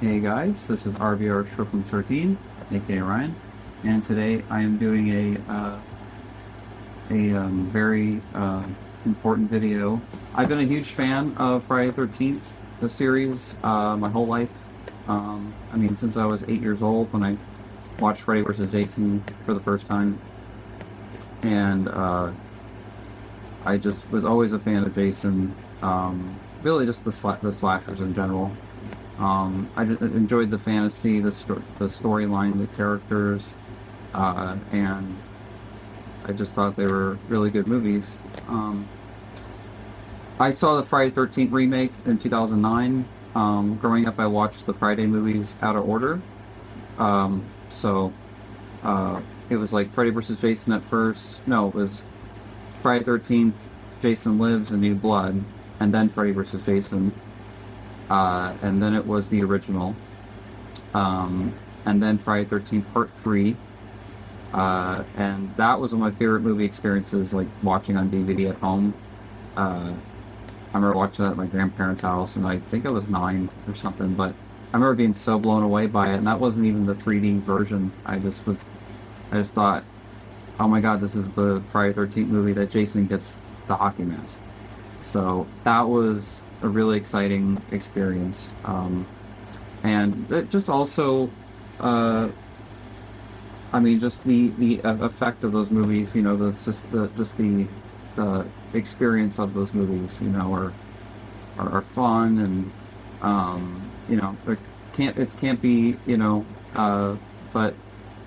Hey guys, this is RVR from 13, aka Ryan, and today I am doing a very important video. I've been a huge fan of Friday the 13th, the series, my whole life. I mean, since I was 8 years old when I watched Freddy vs. Jason for the first time, and I just was always a fan of Jason. Really, just the slashers in general. I just enjoyed the fantasy, the storyline, the characters, and I just thought they were really good movies. I saw the Friday 13th remake in 2009. Growing up, I watched the Friday movies out of order. So it was like Freddy vs. Jason at first. No, it was Friday 13th, Jason Lives, and New Blood, and then Freddy vs. Jason. And then it was the original. And then Friday 13th Part 3. And that was one of my favorite movie experiences, like watching on DVD at home. I remember watching that at my grandparents' house, and I think I was 9 or something, but I remember being so blown away by it, and that wasn't even the 3D version. I just thought, oh my God, this is the Friday 13th movie that Jason gets the hockey mask. So that was a really exciting experience. And it just also, I mean, just the effect of those movies, you know, the experience of those movies, you know, are fun, and you know, it can't be, you know, but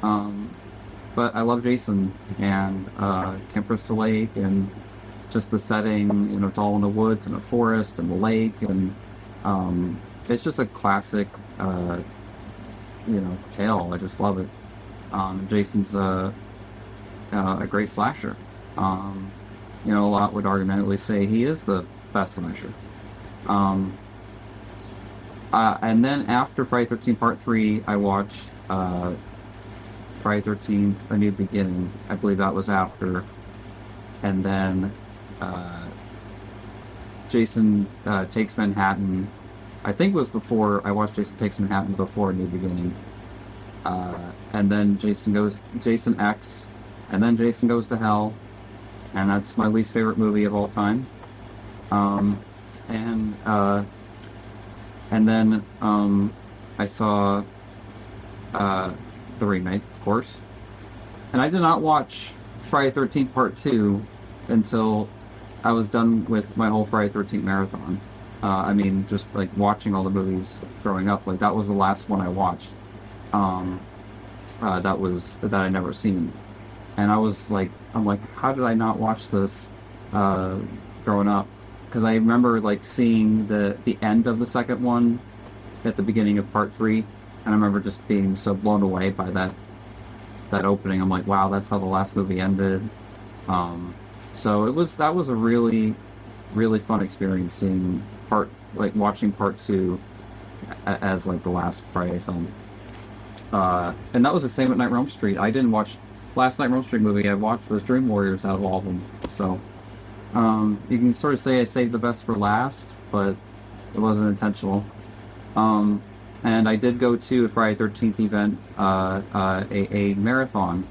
um, but I love Jason, and Camp Crystal Lake, and just the setting, you know, it's all in the woods and a forest and the lake, and it's just a classic, you know, tale. I just love it. Jason's a great slasher. Um, you know, a lot would argumentatively say he is the best slasher. Um, and then after Friday 13 Part 3, I watched Friday 13th A New Beginning. I believe that was after. And then uh, Jason Takes Manhattan. I think it was before. I watched Jason Takes Manhattan before A New Beginning. And then Jason X, and then Jason Goes to Hell, and that's my least favorite movie of all time. Um, and then I saw uh, the remake, of course, and I did not watch Friday 13th Part 2 until I was done with my whole Friday 13th marathon. I mean, just like watching all the movies growing up, like that was the last one I watched. Um, that I never seen, and I'm like, how did I not watch this growing up? Because I remember like seeing the end of the second one at the beginning of Part 3, and I remember just being so blown away by that opening. I'm like, wow, that's how the last movie ended. Um, so that was a really fun experience seeing watching Part 2 as like the last Friday film. And that was the same at Nightmare on Elm Street. I didn't watch last Nightmare on Elm Street movie. I watched was Dream Warriors out of all of them. So you can sort of say I saved the best for last, but it wasn't intentional. Um, and I did go to a Friday 13th event, a marathon.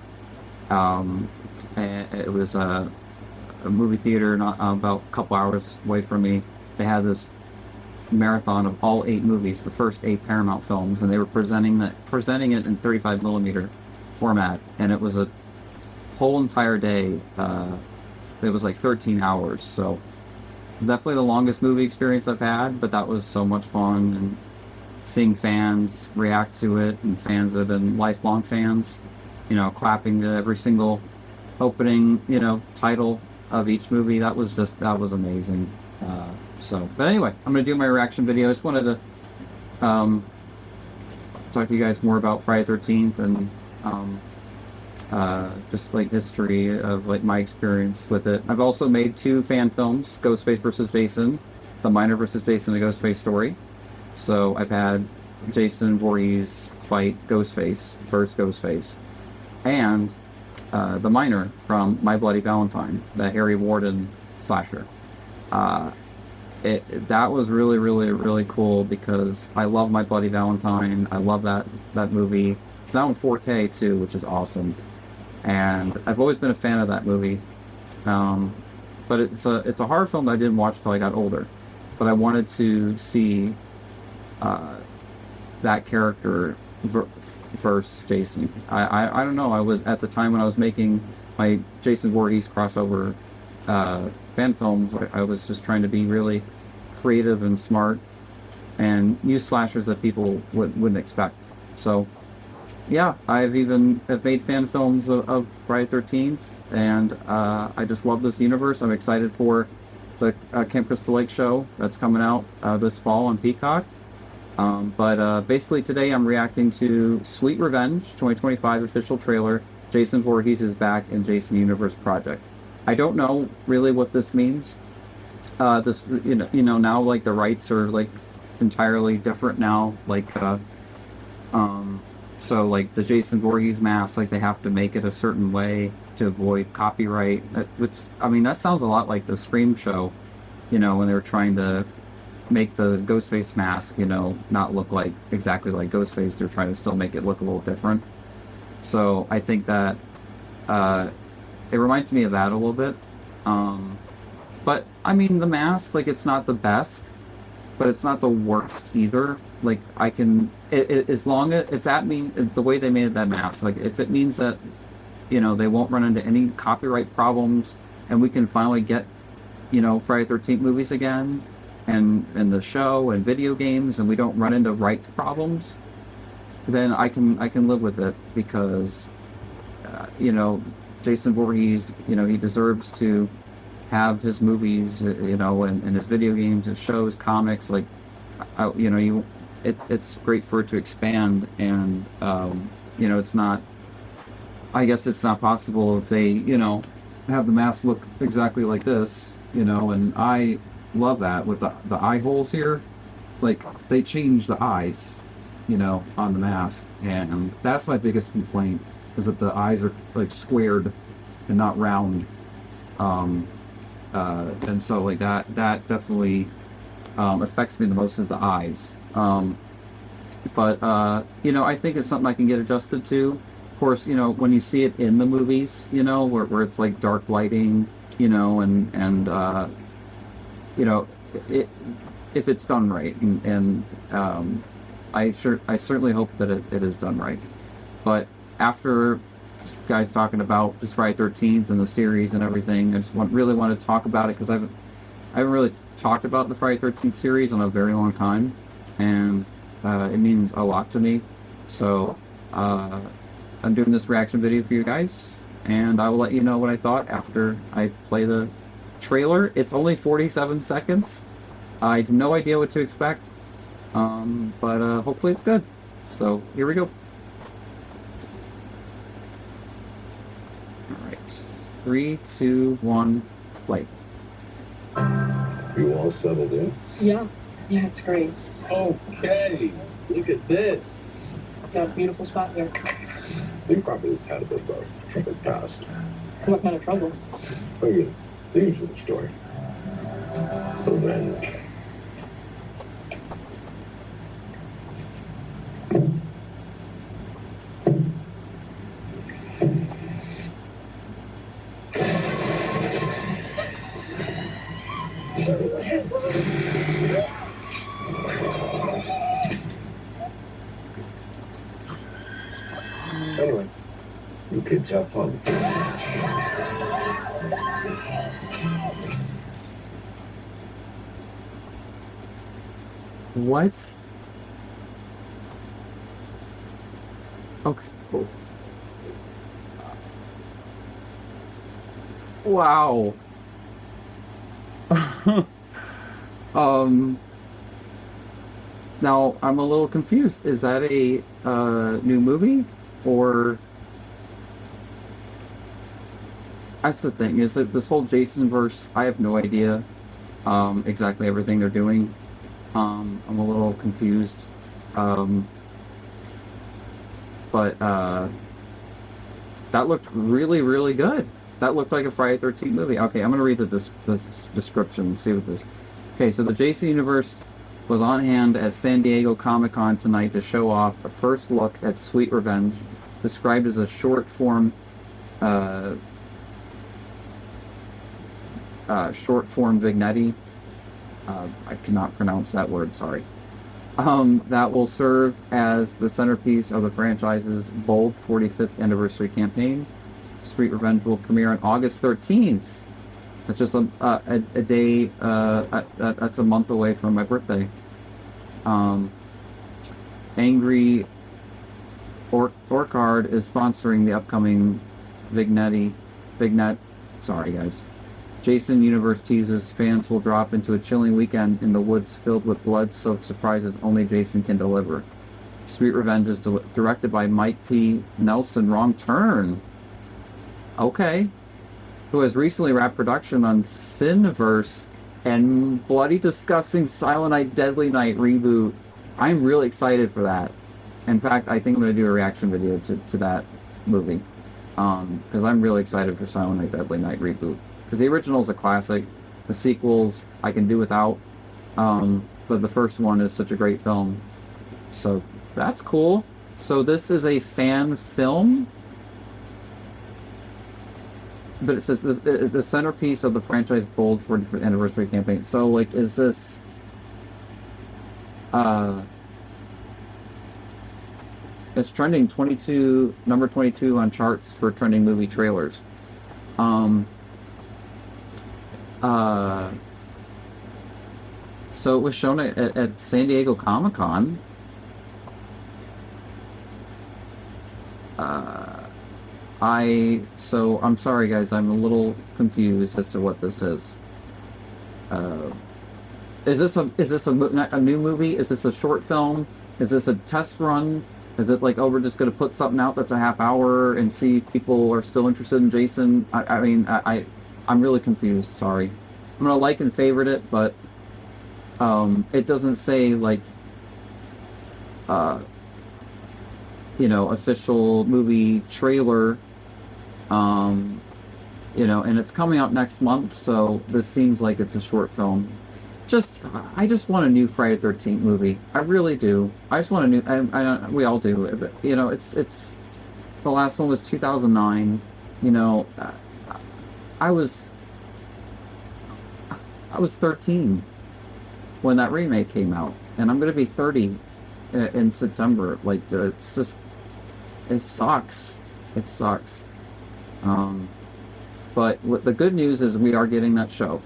And it was a movie theater not about a couple hours away from me. They had this marathon of all 8 movies, the first 8 Paramount films, and they were presenting it in 35 millimeter format, and it was a whole entire day. It was like 13 hours, so definitely the longest movie experience I've had, but that was so much fun, and seeing fans react to it, and fans that have been lifelong fans, you know, clapping to every single opening, you know, title of each movie. That was amazing. But anyway, I'm going to do my reaction video. I just wanted to talk to you guys more about Friday 13th, and just like history of like my experience with it. I've also made 2 fan films, Ghostface vs. Jason, The Miner vs. Jason, The Ghostface Story. So I've had Jason Voorhees fight Ghostface, first Ghostface, and the Miner from My Bloody Valentine, the Harry Warden slasher. Uh, that was really, really, really cool because I love My Bloody Valentine. I love that movie. It's now in 4K too, which is awesome. And I've always been a fan of that movie. Um, but it's a horror film that I didn't watch till I got older. But I wanted to see uh, that character versus Jason. I don't know. I was at the time when I was making my Jason Voorhees crossover fan films. I was just trying to be really creative and smart and use slashers that people wouldn't expect. So yeah, I've made fan films of Friday 13th, and I just love this universe. I'm excited for the Camp Crystal Lake show that's coming out this fall on Peacock. But basically today I'm reacting to Sweet Revenge 2025 official trailer. Jason Voorhees is back in Jason Universe Project. I don't know really what this means. This now like the rights are like entirely different now. So like the Jason Voorhees mask, like they have to make it a certain way to avoid copyright. Which I mean that sounds a lot like the Scream show, when they were trying to make the Ghostface mask, not look like exactly like Ghostface. They're trying to still make it look a little different. So I think that it reminds me of that a little bit. But I mean, the mask, like it's not the best, but it's not the worst either. Like I can, as long as if that means the way they made that mask, like if it means that they won't run into any copyright problems, and we can finally get Friday 13th movies again, and the show and video games, and we don't run into rights problems, then I can live with it because Jason Voorhees, he deserves to have his movies, and his video games, his shows, comics, like, it's great for it to expand, and it's not. I guess it's not possible if they, have the mask look exactly like this, and I love that with the eye holes here, like they changed the eyes, on the mask, and that's my biggest complaint is that the eyes are like squared and not round. And so like that definitely affects me the most is the eyes. But I think it's something I can get adjusted to. Of course, when you see it in the movies, where it's like dark lighting, and it, if it's done right, and I certainly hope that it is done right. But after guys talking about just Friday 13th and the series and everything, I just really want to talk about it because I haven't really talked about the Friday 13th series in a very long time, and it means a lot to me. So I'm doing this reaction video for you guys, and I will let you know what I thought after I play the trailer. It's only 47 seconds. I have no idea what to expect, but hopefully it's good. So here we go. All right, 3, 2, 1, play. You all settled in? Yeah, it's great. Okay, look at this. Got a beautiful spot here. You probably have had a bit of a troubled past. What kind of trouble? Oh, yeah, the usual story. Revenge. Anyway, you kids have fun. What? Okay. Wow. Now I'm a little confused. Is that a new movie, or that's the thing? Is that this whole Jason verse? I have no idea exactly everything they're doing. I'm a little confused. But that looked really, really good. That looked like a Friday 13th movie. Okay, I'm gonna read the description and see what this. Okay, so the Jason universe was on hand at San Diego Comic-Con tonight to show off a first look at Sweet Revenge, described as a uh, short form vignette. I cannot pronounce that word, sorry. That will serve as the centerpiece of the franchise's bold 45th anniversary campaign. Sweet Revenge will premiere on August 13th. That's just a day, that's a month away from my birthday. Angry Orchard is sponsoring the upcoming Vignette. Sorry, guys. Jason Universe teases fans will drop into a chilling weekend in the woods filled with blood-soaked surprises only Jason can deliver. Sweet Revenge is directed by Mike P. Nelson. Wrong turn. Okay. Who has recently wrapped production on Cineverse and Bloody Disgusting Silent Night Deadly Night reboot. I'm really excited for that. In fact, I think I'm going to do a reaction video to that movie. Because I'm really excited for Silent Night Deadly Night reboot. Because the original is a classic. The sequels I can do without. But the first one is such a great film. So that's cool. So this is a fan film. But it says the centerpiece of the franchise bold 45th anniversary campaign. So, like, is this... it's trending number 22 on charts for trending movie trailers. So it was shown at San Diego Comic-Con. So I'm sorry, guys, I'm a little confused as to what this is. Is this a new movie? Is this a short film? Is this a test run? Is it like, oh, we're just going to put something out that's a half hour and see if people are still interested in Jason? I'm really confused. Sorry. I'm going to like and favorite it, but it doesn't say, like, official movie trailer, and it's coming out next month, so this seems like it's a short film. I just want a new Friday the 13th movie. I really do. I just want a new. We all do. But, it's the last one was 2009. I was 13 when that remake came out, and I'm going to be 30 in September. Like, it sucks. It sucks. But the good news is we are getting that show.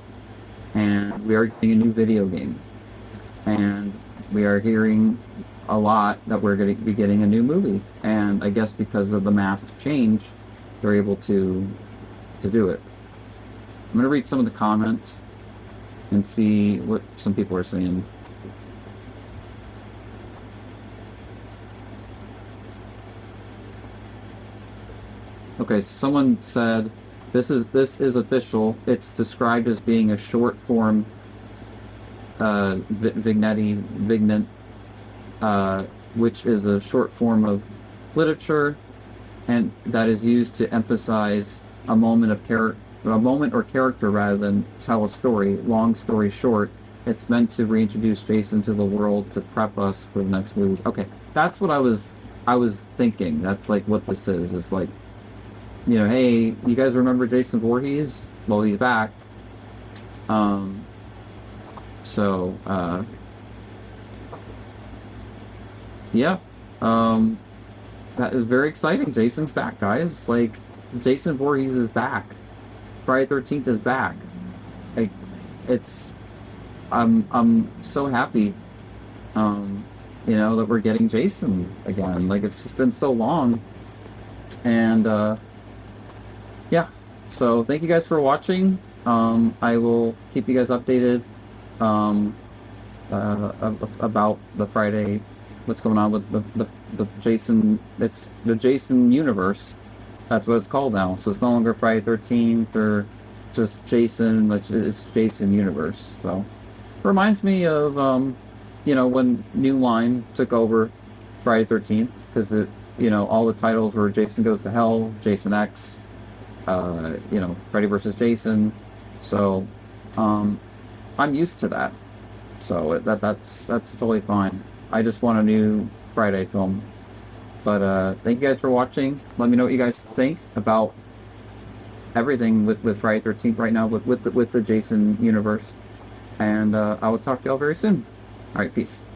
And we are getting a new video game. And we are hearing a lot that we're going to be getting a new movie. And I guess because of the mask change, they're able to do it. I'm going to read some of the comments and see what some people are saying. Okay, so someone said, This is official. It's described as being a short form vignette, which is a short form of literature, and that is used to emphasize a moment or character rather than tell a story. Long story short, it's meant to reintroduce Jason to the world to prep us for the next movies. Okay, that's what I was thinking. That's like what this is. It's like, hey, you guys remember Jason Voorhees? Well, he's back. Yeah. That is very exciting. Jason's back, guys. Like, Jason Voorhees is back. Friday 13th is back. Like, I'm so happy, that we're getting Jason again. Like, it's just been so long. And, yeah, so thank you guys for watching. I will keep you guys updated about the Friday, what's going on with the Jason. It's the Jason universe. That's what it's called now. So it's no longer Friday 13th or just Jason. It's Jason universe. So reminds me of when New Line took over Friday 13th, because all the titles were Jason Goes to Hell, Jason X. Freddy versus Jason. So, I'm used to that, so that's totally fine. I just want a new Friday film. But thank you guys for watching. Let me know what you guys think about everything with Friday 13th right now with the Jason universe. And I will talk to y'all very soon. All right, peace.